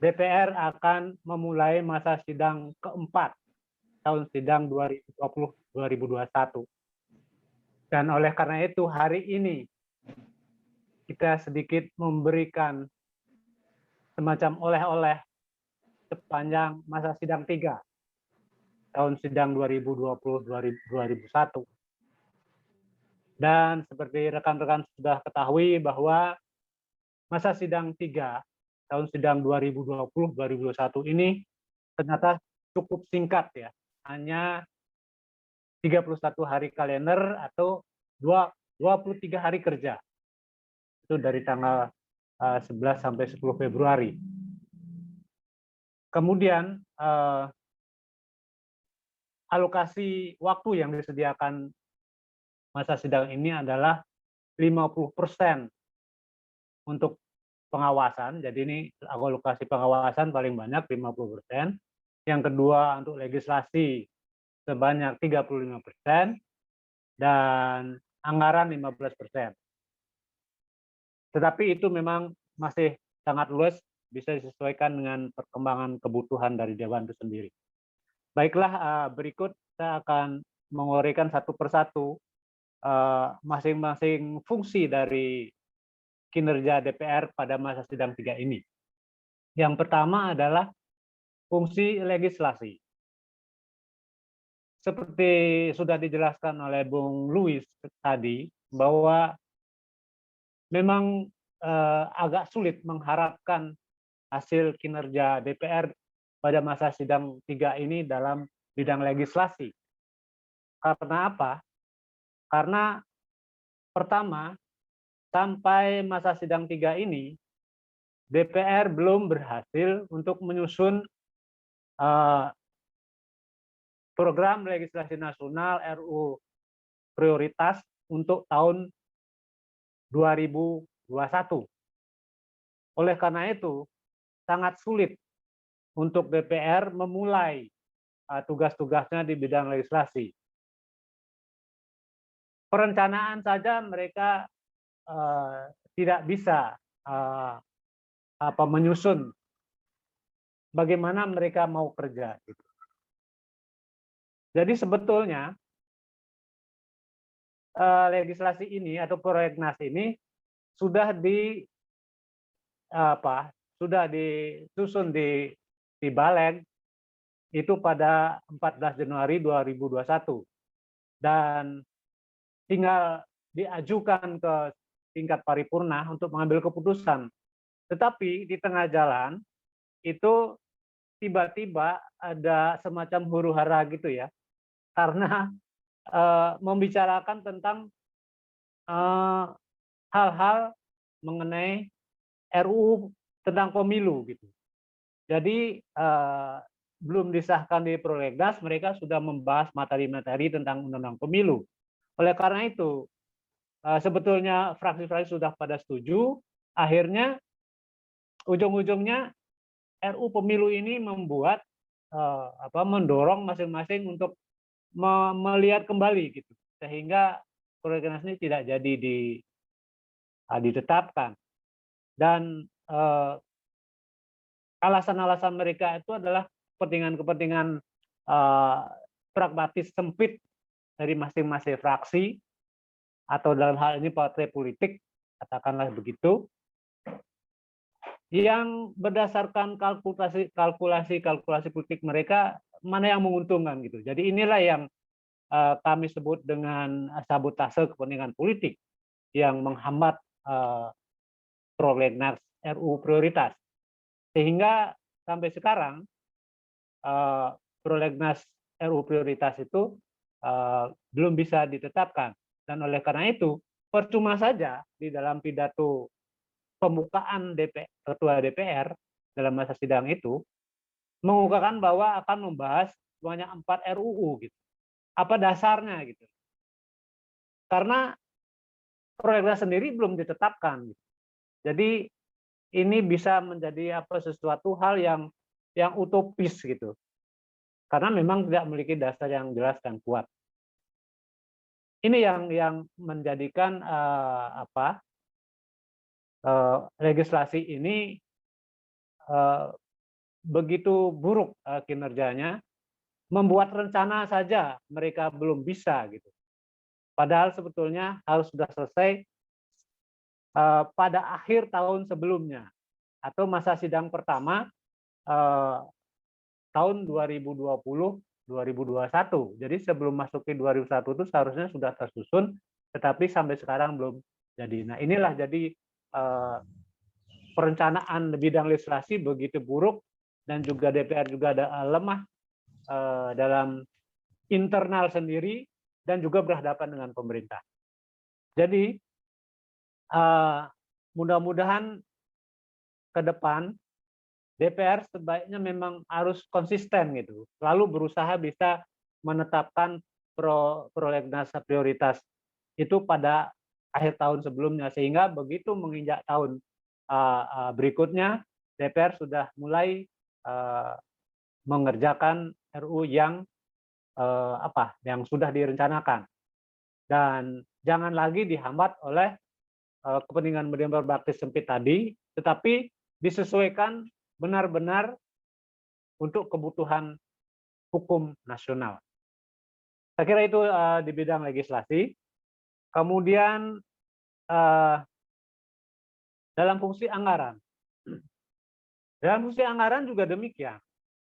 DPR akan memulai masa sidang keempat tahun sidang 2020-2021. Dan oleh karena itu hari ini kita sedikit memberikan semacam oleh-oleh sepanjang masa sidang 3 tahun sidang 2020-2021. Dan seperti rekan-rekan sudah ketahui bahwa masa sidang 3 tahun sidang 2020-2021 ini ternyata cukup singkat ya. Hanya 31 hari kalender atau 23 hari kerja. Itu dari tanggal 11 sampai 10 Februari. Kemudian alokasi waktu yang disediakan masa sidang ini adalah 50% untuk pengawasan. Jadi ini alokasi pengawasan paling banyak 50%. Yang kedua untuk legislasi sebanyak 35% dan anggaran 15%. Tetapi itu memang masih sangat luas, bisa disesuaikan dengan perkembangan kebutuhan dari Dewan itu sendiri. Baiklah, berikut saya akan menguraikan satu persatu masing-masing fungsi dari kinerja DPR pada masa sidang 3 ini. Yang pertama adalah fungsi legislasi. Seperti sudah dijelaskan oleh Bung Louis tadi, bahwa memang agak sulit mengharapkan hasil kinerja DPR pada masa sidang 3 ini dalam bidang legislasi. Karena apa? Karena pertama, sampai masa sidang 3 ini, DPR belum berhasil untuk menyusun program legislasi nasional RUU prioritas untuk tahun 2021. Oleh karena itu, sangat sulit untuk DPR memulai tugas-tugasnya di bidang legislasi. Perencanaan saja mereka tidak bisa menyusun bagaimana mereka mau kerja. Jadi sebetulnya legislasi ini atau prolegnas ini sudah disusun di Baleg itu pada 14 Januari 2021 dan tinggal diajukan ke tingkat paripurna untuk mengambil keputusan. Tetapi di tengah jalan itu tiba-tiba ada semacam huru-hara gitu ya, karena membicarakan tentang hal-hal mengenai RUU tentang pemilu gitu. Jadi belum disahkan di prolegnas, mereka sudah membahas materi-materi tentang undang-undang pemilu. Oleh karena itu, sebetulnya fraksi-fraksi sudah pada setuju, akhirnya ujung-ujungnya RUU pemilu ini membuat mendorong masing-masing untuk melihat kembali gitu, sehingga prolegnas ini tidak jadi ditetapkan. Dan alasan-alasan mereka itu adalah kepentingan-kepentingan pragmatis sempit dari masing-masing fraksi, atau dalam hal ini partai politik, katakanlah begitu, yang berdasarkan kalkulasi politik mereka mana yang menguntungkan gitu. Jadi inilah yang kami sebut dengan sabotase kepentingan politik yang menghambat prolegnas RUU prioritas. Sehingga sampai sekarang prolegnas RUU prioritas itu belum bisa ditetapkan. Dan oleh karena itu, percuma saja di dalam pidato pembukaan Ketua DPR dalam masa sidang itu mengungkapkan bahwa akan membahas sebanyak 4 RUU gitu. Apa dasarnya gitu? Karena prolegnas sendiri belum ditetapkan. Gitu. Jadi ini bisa menjadi sesuatu hal yang utopis gitu. Karena memang tidak memiliki dasar yang jelas dan kuat. Ini yang menjadikan legislasi ini begitu buruk kinerjanya, membuat rencana saja mereka belum bisa gitu. Padahal sebetulnya harus sudah selesai pada akhir tahun sebelumnya atau masa sidang pertama tahun 2020-2021. Jadi sebelum masuk ke 2001 itu seharusnya sudah tersusun, tetapi sampai sekarang belum jadi. Nah, inilah jadi perencanaan bidang legislasi begitu buruk dan juga DPR juga ada lemah dalam internal sendiri dan juga berhadapan dengan pemerintah. Jadi mudah-mudahan ke depan DPR sebaiknya memang harus konsisten gitu, selalu berusaha bisa menetapkan prolegnas prioritas itu pada akhir tahun sebelumnya, sehingga begitu menginjak tahun berikutnya DPR sudah mulai mengerjakan RU yang yang sudah direncanakan, dan jangan lagi dihambat oleh kepentingan berbakti sempit tadi, tetapi disesuaikan benar-benar untuk kebutuhan hukum nasional. Saya kira itu di bidang legislasi. Kemudian dalam fungsi anggaran. Dalam fungsi anggaran juga demikian.